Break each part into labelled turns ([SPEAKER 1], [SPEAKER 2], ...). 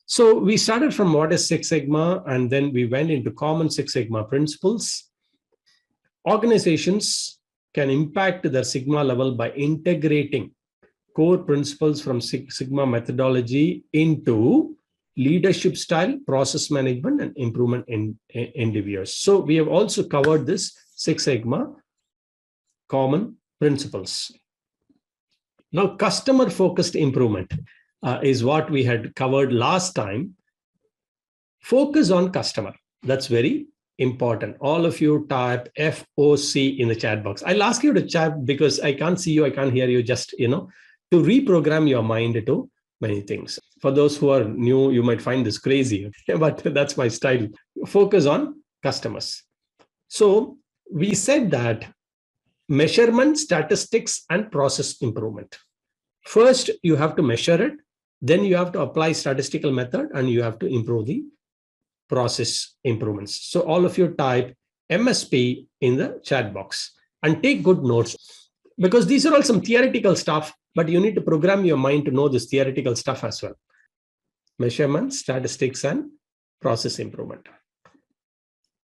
[SPEAKER 1] So we started from what is Six Sigma, and then we went into common Six Sigma principles. Organizations can impact their Sigma level by integrating core principles from Six Sigma methodology into leadership style, process management, and improvement in endeavors. So we have also covered this Six Sigma common principles. Now, customer-focused improvement is what we had covered last time. Focus on customer. That's very important. All of you type FOC in the chat box. I'll ask you to chat because I can't see you, I can't hear you, just, to reprogram your mind to many things. For those who are new, you might find this crazy, but that's my style. Focus on customers. So we said that measurement, statistics, and process improvement. First, you have to measure it. Then you have to apply statistical method and you have to improve the process improvements. So all of you type MSP in the chat box and take good notes, because these are all some theoretical stuff, but you need to program your mind to know this theoretical stuff as well. Measurement, statistics, and process improvement.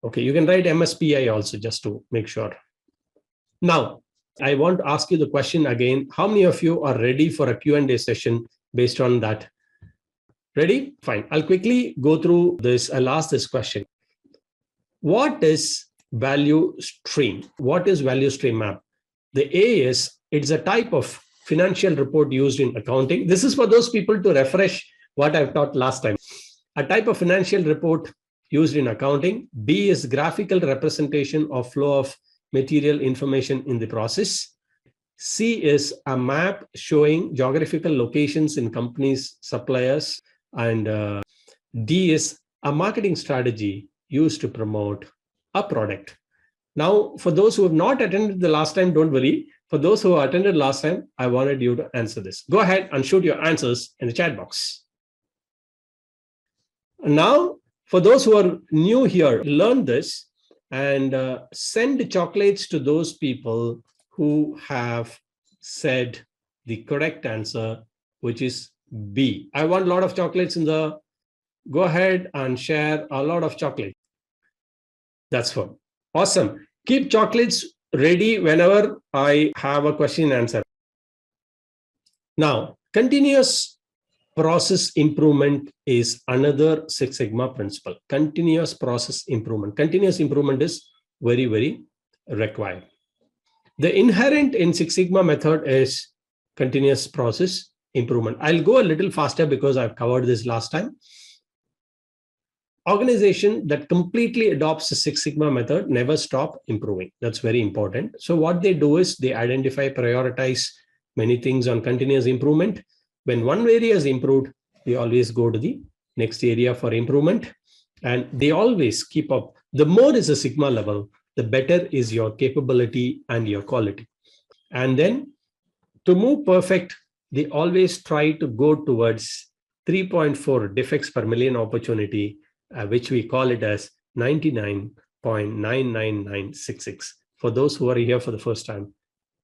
[SPEAKER 1] Okay, you can write MSPI also just to make sure. Now, I want to ask you the question again. How many of you are ready for a Q&A session based on that? Ready? Fine. I'll quickly go through this. I'll ask this question. What is value stream? What is value stream map? The A is, it's a type of financial report used in accounting. This is for those people to refresh what I've taught last time. A type of financial report used in accounting. B is graphical representation of flow of material information in the process. C is a map showing geographical locations in companies, suppliers, and D is a marketing strategy used to promote a product. Now, for those who have not attended the last time, don't worry. For those who attended last time, I wanted you to answer this. Go ahead and shoot your answers in the chat box. Now, for those who are new here, learn this and send chocolates to those people who have said the correct answer, which is B. I want a lot of chocolates in the, go ahead and share a lot of chocolate. That's fun. Awesome. Keep chocolates ready whenever I have a question and answer. Now, continuous process improvement is another Six Sigma principle. Continuous process improvement. Continuous improvement is very, very required. The inherent in Six Sigma method is continuous process improvement. I'll go a little faster because I've covered this last time. Organization that completely adopts the Six Sigma method never stop improving. That's very important. So what they do is they identify, prioritize many things on continuous improvement. When one area is improved, they always go to the next area for improvement, and they always keep up. The more is a Sigma level, the better is your capability and your quality. And then to move perfect, they always try to go towards 3.4 defects per million opportunity, which we call it as 99.99966. For those who are here for the first time,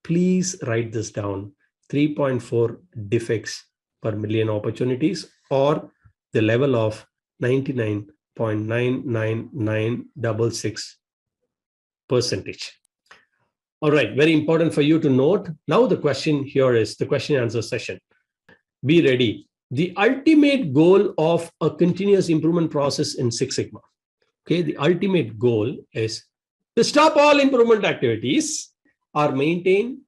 [SPEAKER 1] please write this down. 3.4 defects per million opportunities, or the level of 99.99966%. All right, very important for you to note. Now the question here is the question and answer session. Be ready. The ultimate goal of a continuous improvement process in Six Sigma. Okay, the ultimate goal is to stop all improvement activities or maintain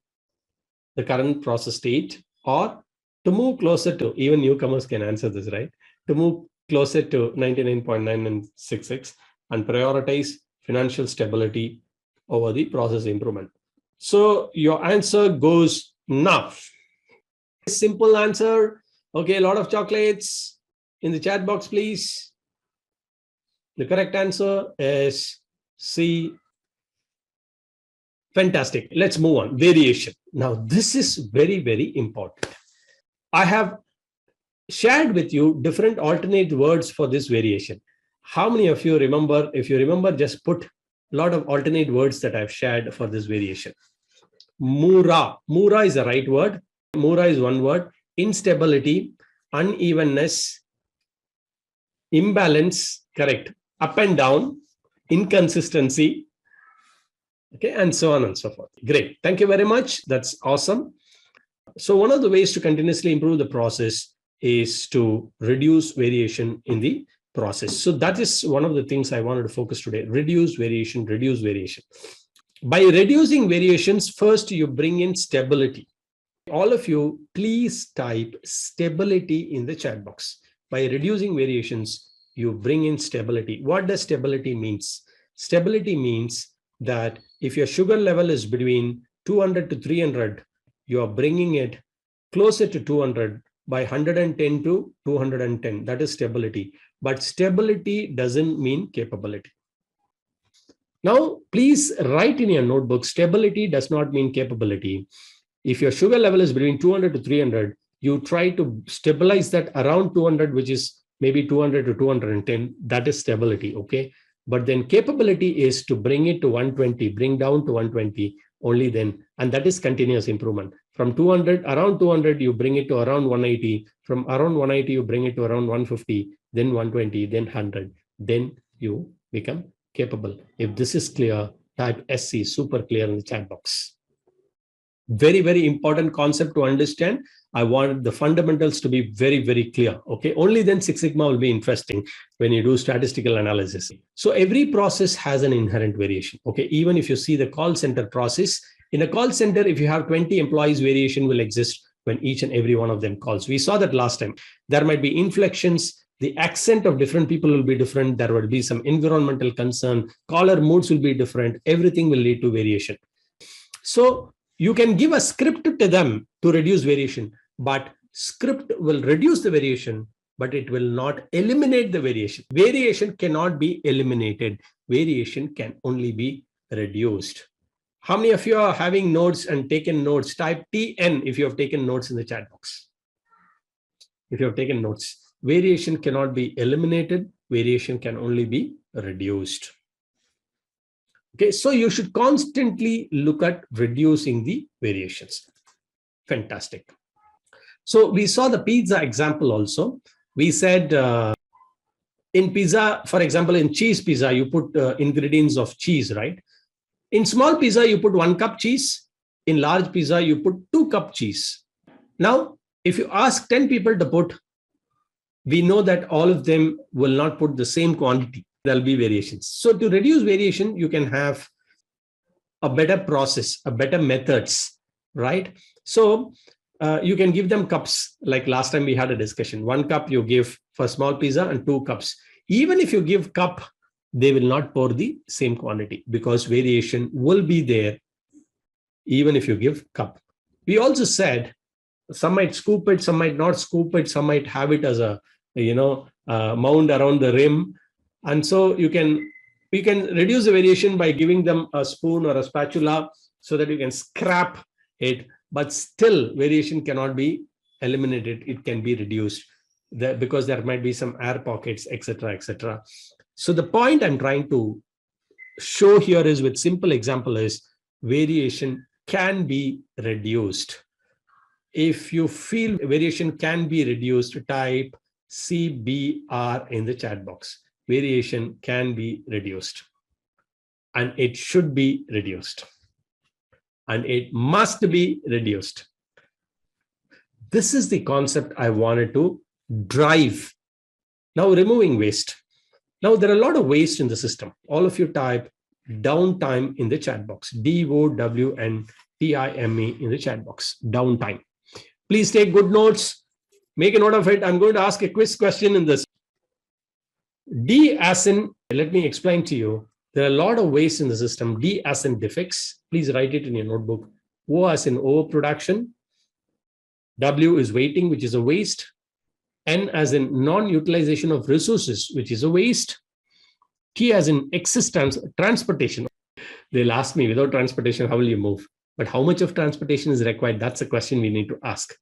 [SPEAKER 1] the current process state, or to move closer to, even newcomers can answer this, right? To move closer to 99.9966 and prioritize financial stability over the process improvement. So your answer goes now. Simple answer. Okay, a lot of chocolates in the chat box, please. The correct answer is C. Fantastic. Let's move on. Variation. Now, this is very, very important. I have shared with you different alternate words for this variation. How many of you remember? If you remember, just put a lot of alternate words that I've shared for this variation. Mura. Mura is the right word. Mura is one word. Instability, unevenness, imbalance, correct, up and down, inconsistency, okay, and so on and so forth. Great. Thank you very much. That's awesome. So one of the ways to continuously improve the process is to reduce variation in the process. So that is one of the things I wanted to focus today. Reduce variation, reduce variation. By reducing variations, first you bring in stability. All of you, please type stability in the chat box. By reducing variations, you bring in stability. What does stability means? Stability means that if your sugar level is between 200 to 300, you are bringing it closer to 200 by 110 to 210. That is stability. But stability doesn't mean capability. Now, please write in your notebook, stability does not mean capability. If your sugar level is between 200 to 300, you try to stabilize that around 200, which is maybe 200 to 210. That is stability, okay? But then capability is to bring it to 120, bring down to 120, only then. And that is continuous improvement. From 200, around 200, you bring it to around 180. From around 180, you bring it to around 150, then 120, then 100. Then you become capable. If this is clear, type SC, super clear in the chat box. Very, very important concept to understand. I want the fundamentals to be very, very clear. Okay. Only then Six Sigma will be interesting when you do statistical analysis. So every process has an inherent variation. Okay. Even if you see the call center process, in a call center, if you have 20 employees, variation will exist when each and every one of them calls. We saw that last time. There might be inflections. The accent of different people will be different. There will be some environmental concern. Caller moods will be different. Everything will lead to variation. So you can give a script to them to reduce variation, but script will reduce the variation, but it will not eliminate the variation. Variation cannot be eliminated. Variation can only be reduced. How many of you are having notes and taken notes? Type TN if you have taken notes in the chat box. If you have taken notes, variation cannot be eliminated. Variation can only be reduced. Okay, so you should constantly look at reducing the variations. Fantastic. So we saw the pizza example also. We said in pizza, for example, in cheese pizza, you put ingredients of cheese, right? In small pizza, you put 1 cup cheese. In large pizza, you put 2 cup cheese. Now, if you ask 10 people to put, we know that all of them will not put the same quantity. There'll be variations. So to reduce variation, you can have a better process, a better methods, right? So you can give them cups. Like last time we had a discussion, 1 cup you give for small pizza and 2 cups. Even if you give cup, they will not pour the same quantity because variation will be there even if you give cup. We also said some might scoop it, some might not scoop it, some might have it as a mound around the rim. And so you can reduce the variation by giving them a spoon or a spatula so that you can scrap it, but still variation cannot be eliminated. It can be reduced because there might be some air pockets, etc., etc. So the point I'm trying to show here is with simple example is variation can be reduced. If you feel variation can be reduced, type CBR in the chat box. Variation can be reduced and it should be reduced and it must be reduced. This is the concept I wanted to drive. Now removing waste. Now there are a lot of waste in the system. All of you type downtime in the chat box, DOWNTIME in the chat box, downtime. Please take good notes, make a note of it. I'm going to ask a quiz question in this. D as in, let me explain to you. There are a lot of waste in the system. D as in defects. Please write it in your notebook. O as in overproduction. W is waiting, which is a waste. N as in non-utilization of resources, which is a waste. T as in excess transportation. They'll ask me, without transportation, how will you move? But how much of transportation is required? That's a question we need to ask.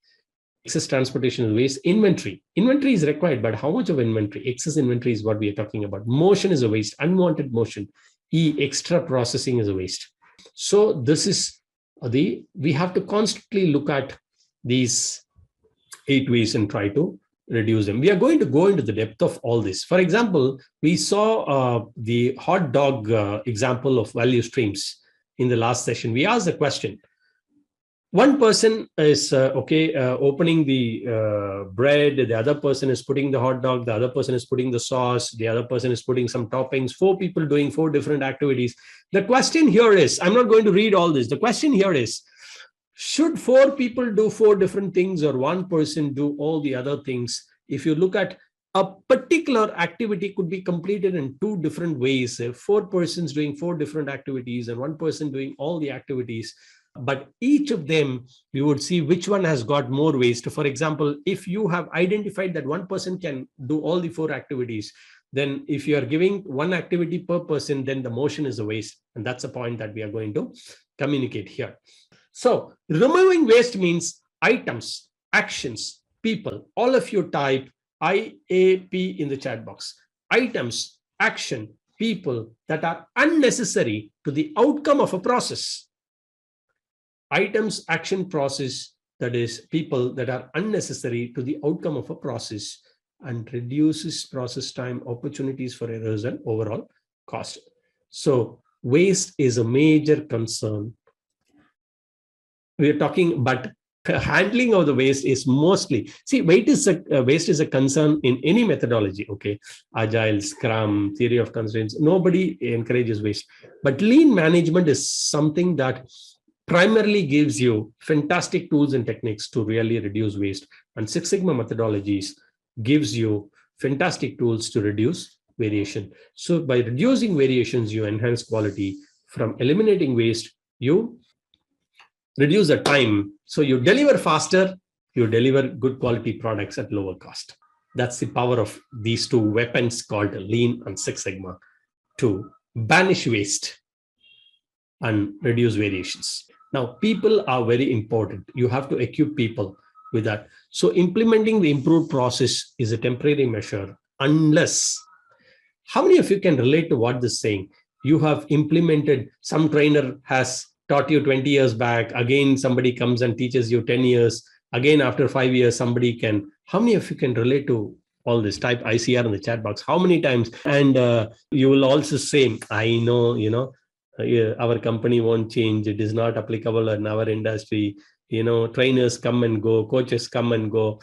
[SPEAKER 1] Excess transportation is waste. Inventory. Inventory is required, but how much of inventory? Excess inventory is what we are talking about. Motion is a waste. Unwanted motion. E, extra processing is a waste. So this is we have to constantly look at these 8 ways and try to reduce them. We are going to go into the depth of all this. For example, we saw the hot dog example of value streams in the last session. We asked the question, one person is opening the bread, the other person is putting the hot dog, the other person is putting the sauce, the other person is putting some toppings, 4 people doing 4 different activities. The question here is, I'm not going to read all this. The question here is, should 4 people do 4 different things or one person do all the other things? If you look at a particular activity could be completed in 2 different ways. 4 persons doing 4 different activities and one person doing all the activities. But each of them, you would see which one has got more waste. For example, if you have identified that one person can do all the 4 activities, then if you are giving 1 activity per person, then the motion is a waste. And that's a point that we are going to communicate here. So removing waste means items, actions, people. All of you type IAP in the chat box. Items, action, people that are unnecessary to the outcome of a process. Items, action, process, that is people that are unnecessary to the outcome of a process and reduces process time, opportunities for errors, and overall cost. So waste is a major concern. We are talking, but handling of the waste is mostly, see, waste is a concern in any methodology. Okay, Agile, Scrum, theory of constraints, nobody encourages waste. But lean management is something that primarily gives you fantastic tools and techniques to really reduce waste. And Six Sigma methodologies gives you fantastic tools to reduce variation. So by reducing variations, you enhance quality. From eliminating waste, you reduce the time. So you deliver faster, you deliver good quality products at lower cost. That's the power of these 2 weapons called Lean and Six Sigma to banish waste and reduce variations. Now, people are very important. You have to equip people with that. So implementing the improved process is a temporary measure unless, how many of you can relate to what this is saying? You have implemented, some trainer has taught you 20 years back, again somebody comes and teaches you 10 years, again after 5 years somebody can. How many of you can relate to all this? Type ICR in the chat box. How many times? And you will also say, I know, our company won't change, it is not applicable in our industry, trainers come and go, coaches come and go.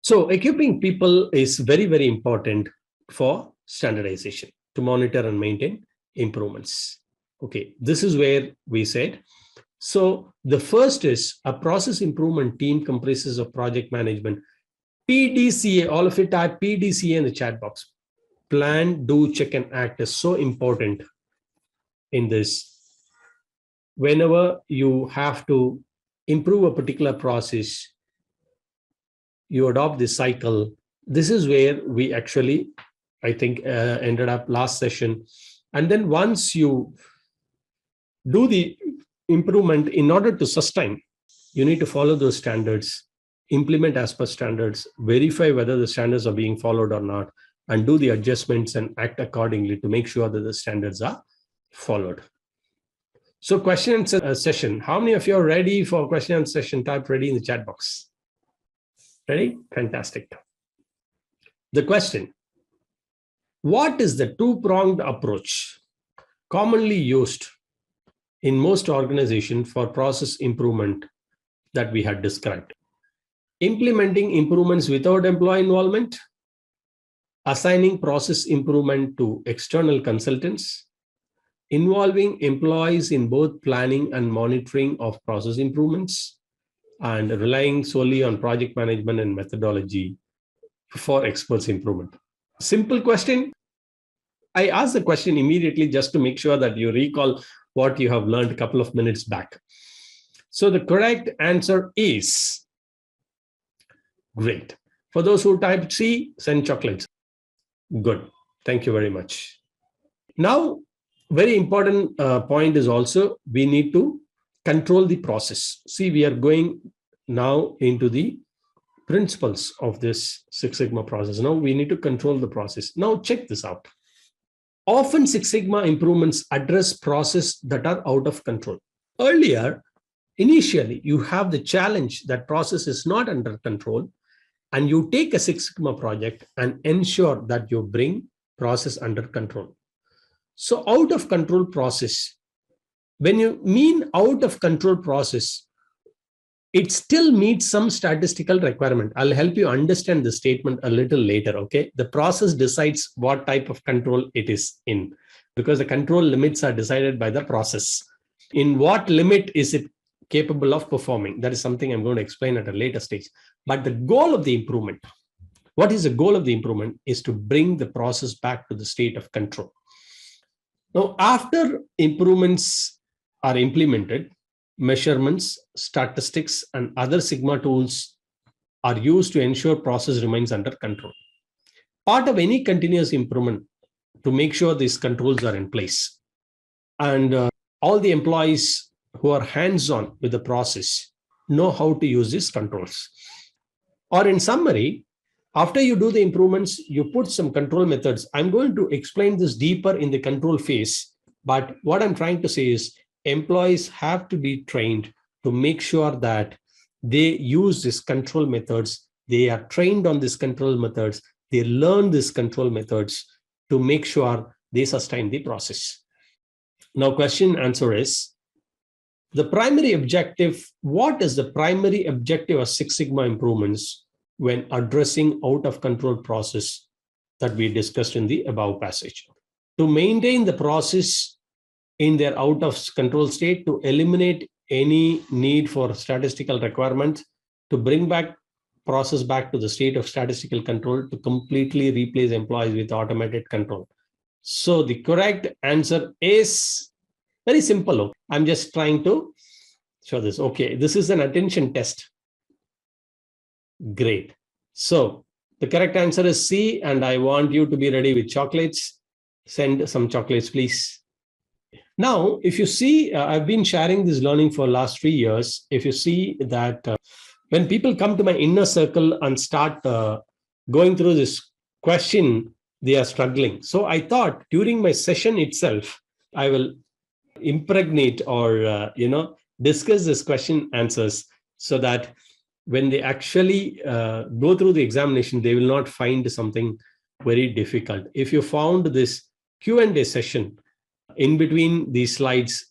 [SPEAKER 1] So equipping people is very, very important for standardization, to monitor and maintain improvements. Okay, this is where we said. So the first is a process improvement team comprises of project management, PDCA. All of you type PDCA in the chat box. Plan, do, check, and act is so important in this. Whenever you have to improve a particular process, you adopt this cycle. This is where we actually, I think, ended up last session. And then once you do the improvement, in order to sustain, you need to follow those standards, implement as per standards, verify whether the standards are being followed or not, and do the adjustments and act accordingly to make sure that the standards are followed. So question and session. How many of you are ready for question and session? Type ready in the chat box. Ready? Fantastic. The question: what is the 2-pronged approach commonly used in most organizations for process improvement that we had described? Implementing improvements without employee involvement, assigning process improvement to external consultants, involving employees in both planning and monitoring of process improvements, and relying solely on project management and methodology for experts improvement. Simple question. I asked the question immediately just to make sure that you recall what you have learned a couple of minutes back. So the correct answer is great. For those who typed C, send chocolates. Good. Thank you very much. Now, very important point is also we need to control the process. See, we are going now into the principles of this Six Sigma process. Now we need to control the process. Now check this out. Often Six Sigma improvements address processes that are out of control. Earlier, initially, you have the challenge that process is not under control. and you take a Six Sigma project and ensure that you bring process under control. So out of control process, when you mean out of control process, it still meets some statistical requirement. I'll help you understand the statement a little later. Okay. The process decides what type of control it is in, because the control limits are decided by the process. In what limit is it capable of performing? That is something I'm going to explain at a later stage. But the goal of the improvement, what is the goal of the improvement, is to bring the process back to the state of control. Now, after improvements are implemented, measurements, statistics, and other Sigma tools are used to ensure process remains under control. Part of any continuous improvement to make sure these controls are in place. And all the employees who are hands-on with the process know how to use these controls. Or in summary, after you do the improvements, you put some control methods. I'm going to explain this deeper in the control phase. But what I'm trying to say is employees have to be trained to make sure that they use these control methods. They are trained on these control methods. They learn these control methods to make sure they sustain the process. Now, question answer is the primary objective. What is the primary objective of Six Sigma improvements when addressing out of control process that we discussed in the above passage? To maintain the process in their out of control state, to eliminate any need for statistical requirements, to bring back process back to the state of statistical control, to completely replace employees with automated control. So the correct answer is very simple. I'm just trying to show this. Okay, this is an attention test. Great. So the correct answer is C, and I want you to be ready with chocolates. Send some chocolates, please. Now, if you see, I've been sharing this learning for the last 3 years. If you see that when people come to my inner circle and start going through this question, they are struggling. So I thought during my session itself, I will impregnate or, discuss this question answers so that when they actually go through the examination, they will not find something very difficult. If you found this Q&A session in between these slides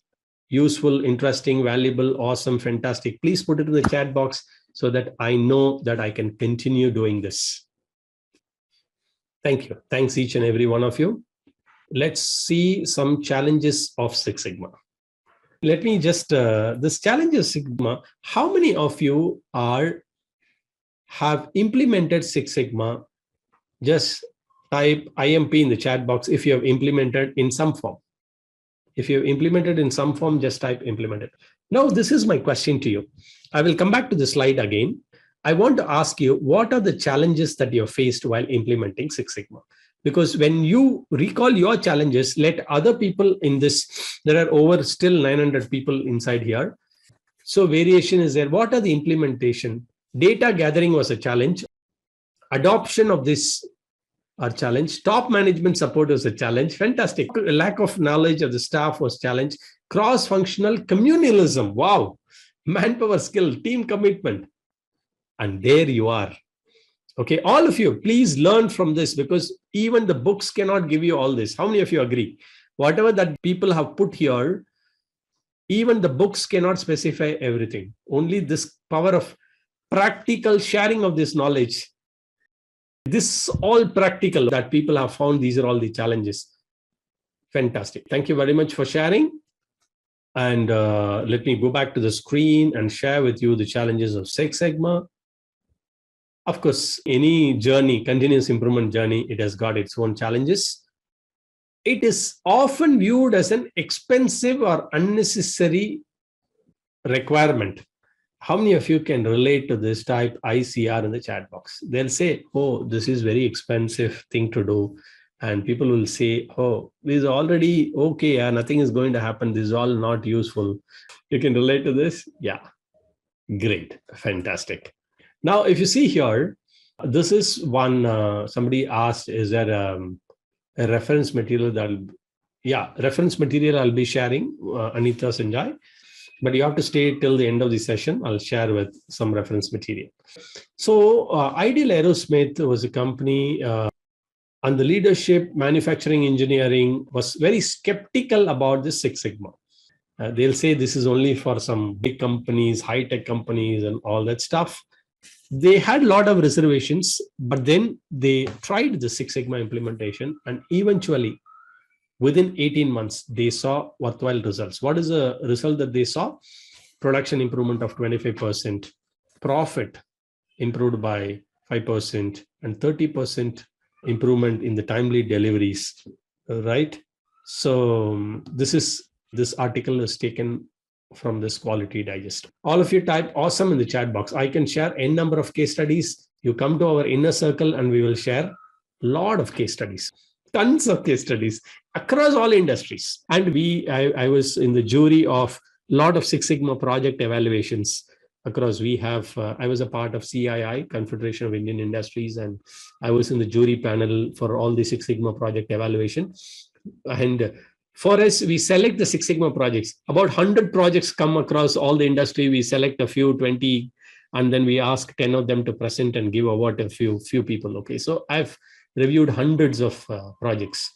[SPEAKER 1] useful, interesting, valuable, awesome, fantastic, please put it in the chat box so that I know that I can continue doing this. Thank you. Thanks each and every one of you. Let's see some challenges of Six Sigma. Let me just, this challenge of Sigma, how many of you have implemented Six Sigma? Just type IMP in the chat box if you have implemented in some form. If you have implemented in some form, just type implemented. Now, this is my question to you. I will come back to the slide again. I want to ask you, what are the challenges that you have faced while implementing Six Sigma? Because when you recall your challenges, let other people in this, there are over still 900 people inside here. So variation is there. What are the implementation? Data gathering was a challenge. Adoption of this are challenge. Top management support was a challenge. Fantastic. Lack of knowledge of the staff was challenge. Cross-functional communalism. Wow. Manpower skill, team commitment. And there you are. Okay, all of you, please learn from this, because even the books cannot give you all this. How many of you agree? Whatever that people have put here, even the books cannot specify everything. Only this power of practical sharing of this knowledge. This all practical that people have found. These are all the challenges. Fantastic. Thank you very much for sharing. And let me go back to the screen and share with you the challenges of Six Sigma. Of course, any journey, continuous improvement journey, it has got its own challenges. It is often viewed as an expensive or unnecessary requirement. How many of you can relate to this? Type ICR in the chat box. They'll say, oh, this is very expensive thing to do. And people will say, oh, this is already okay. Nothing is going to happen. This is all not useful. You can relate to this? Yeah. Great. Fantastic. Now, if you see here, this is one, somebody asked, is there a reference material that, reference material I'll be sharing, Anita Sanjay. but you have to stay till the end of the session. I'll share with some reference material. So Ideal Aerosmith was a company, and the leadership, manufacturing engineering, was very skeptical about this Six Sigma. They'll say this is only for some big companies, high-tech companies, and all that stuff. They had a lot of reservations, but then they tried the Six Sigma implementation, and eventually, within 18 months, they saw worthwhile results. What is the result that they saw? Production improvement of 25%, profit improved by 5%, and 30% improvement in the timely deliveries, right? So this article is taken from this Quality Digest. All of you type awesome in the chat box. I can share n number of case studies. You come to our inner circle and we will share a lot of case studies, tons of case studies across all industries. And I was in the jury of a lot of Six Sigma project evaluations across. I was a part of CII, Confederation of Indian Industries, and I was in the jury panel for all the Six Sigma project evaluation. And for us, we select the Six Sigma projects. About 100 projects come across all the industry. We select a few, 20, and then we ask 10 of them to present and give award to a few people. Okay, so I've reviewed hundreds of projects.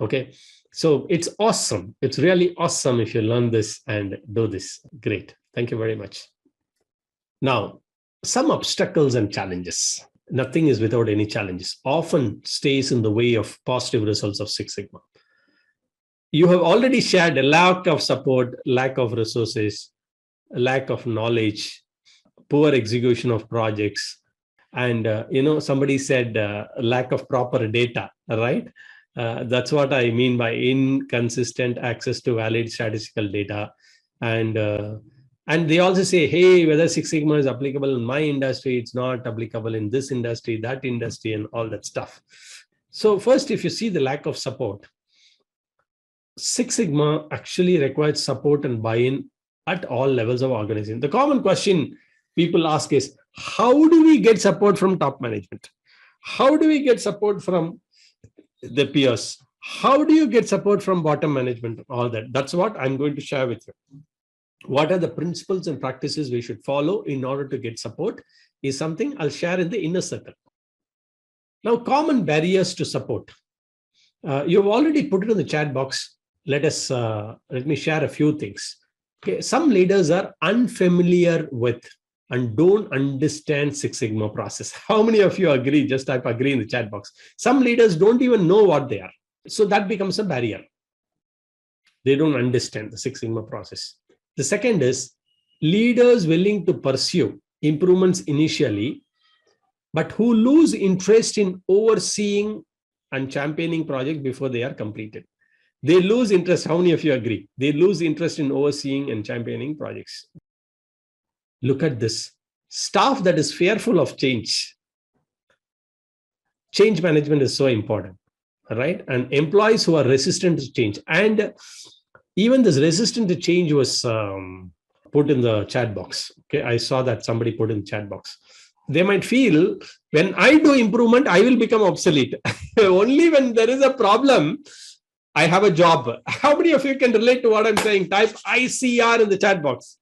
[SPEAKER 1] Okay, so it's awesome. It's really awesome if you learn this and do this. Great. Thank you very much. Now, some obstacles and challenges. Nothing is without any challenges. Often stays in the way of positive results of Six Sigma. You have already shared a lack of support, lack of resources, lack of knowledge, poor execution of projects, and somebody said lack of proper data, right? That's what I mean by inconsistent access to valid statistical data. And they also say, hey, whether Six Sigma is applicable in my industry, it's not applicable in this industry, that industry, and all that stuff. So first, if you see the lack of support, Six Sigma actually requires support and buy-in at all levels of organization. The common question people ask is, how do we get support from top management? How do we get support from the peers? How do you get support from bottom management? All that. That's what I'm going to share with you. What are the principles and practices we should follow in order to get support is something I'll share in the inner circle. Now, common barriers to support. You've already put it in the chat box. Let me share a few things. Okay, some leaders are unfamiliar with and don't understand Six Sigma process. How many of you agree? Just type agree in the chat box. Some leaders don't even know what they are. So that becomes a barrier. They don't understand the Six Sigma process. The second is leaders willing to pursue improvements initially, but who lose interest in overseeing and championing projects before they are completed. They lose interest. How many of you agree? They lose interest in overseeing and championing projects. Look at this. Staff that is fearful of change. Change management is so important, right? And employees who are resistant to change. And even this resistant to change was put in the chat box. Okay, I saw that somebody put in the chat box. They might feel when I do improvement, I will become obsolete. Only when there is a problem, I have a job. How many of you can relate to what I'm saying? Type ICR in the chat box.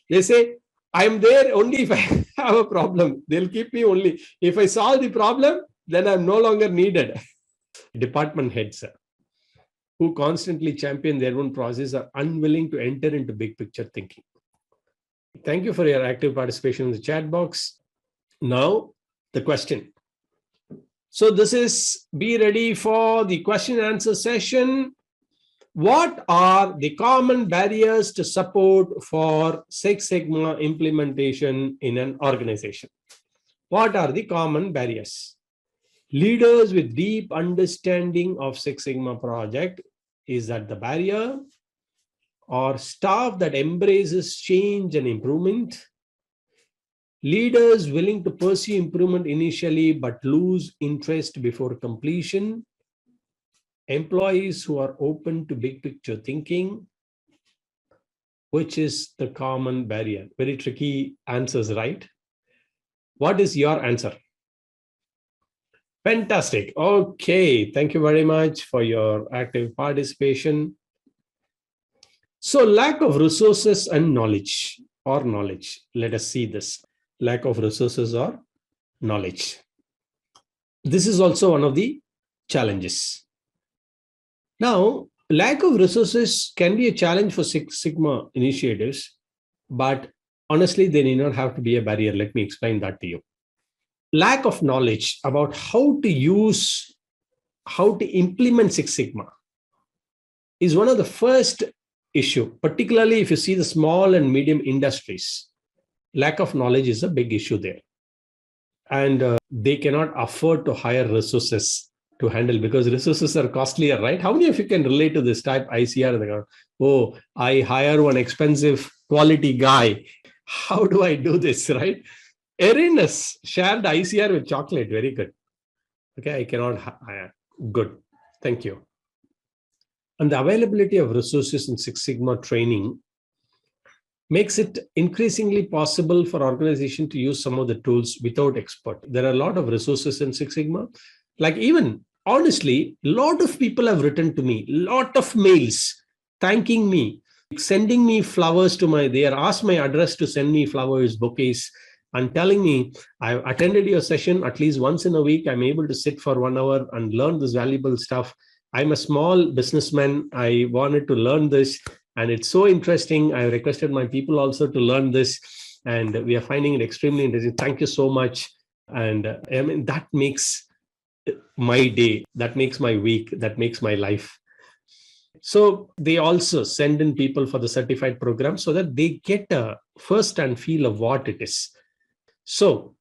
[SPEAKER 1] They say, I'm there only if I have a problem. They'll keep me only. If I solve the problem, then I'm no longer needed. Department heads who constantly champion their own process are unwilling to enter into big picture thinking. Thank you for your active participation in the chat box. Now, the question. So this is, be ready for the question and answer session. What are the common barriers to support for Six Sigma implementation in an organization? What are the common barriers? Leaders with deep understanding of Six Sigma project, is that the barrier? Or staff that embraces change and improvement? Leaders willing to pursue improvement initially but lose interest before completion? Employees who are open to big picture thinking? Which is the common barrier? Very tricky answers, right? What is your answer? Fantastic. Okay. Thank you very much for your active participation. So lack of resources and knowledge or knowledge. Let us see this. Lack of resources or knowledge. This is also one of the challenges. Now, lack of resources can be a challenge for Six Sigma initiatives, but honestly, they need not have to be a barrier. Let me explain that to you. Lack of knowledge about how to implement Six Sigma is one of the first issue, particularly if you see the small and medium industries. Lack of knowledge is a big issue there. And they cannot afford to hire resources to handle, because resources are costlier, right? How many of you can relate to this type ICR? Oh, I hire one expensive quality guy. How do I do this, right? Erin has shared ICR with chocolate. Very good. Okay, I cannot hire. Good. Thank you. And the availability of resources in Six Sigma training makes it increasingly possible for organization to use some of the tools without expert. There are a lot of resources in Six Sigma. Like, even honestly, a lot of people have written to me, lot of mails thanking me, sending me flowers they are asked my address to send me flowers, bouquets, and telling me, I've attended your session at least once in a week. I'm able to sit for 1 hour and learn this valuable stuff. I'm a small businessman. I wanted to learn this, and it's so interesting. I requested my people also to learn this, and we are finding it extremely interesting. Thank you so much. And I mean, that makes my day, that makes my week, that makes my life. So they also send in people for the certified program so that they get a first-hand feel of what it is. So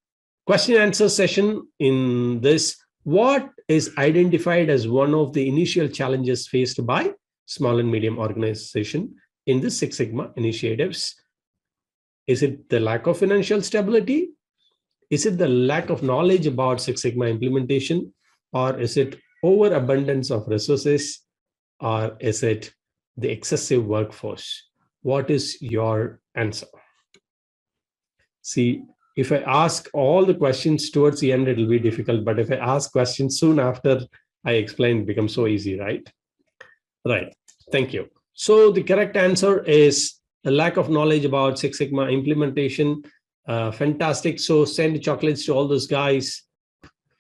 [SPEAKER 1] question and answer session in this. What is identified as one of the initial challenges faced by small and medium organization in the Six Sigma initiatives? Is it the lack of financial stability? Is it the lack of knowledge about Six Sigma implementation? Or is it overabundance of resources? Or is it the excessive workforce? What is your answer? See, if I ask all the questions towards the end, it will be difficult. But if I ask questions soon after I explain, it becomes so easy, right? Right. Thank you. So the correct answer is the lack of knowledge about Six Sigma implementation. Fantastic. So send chocolates to all those guys.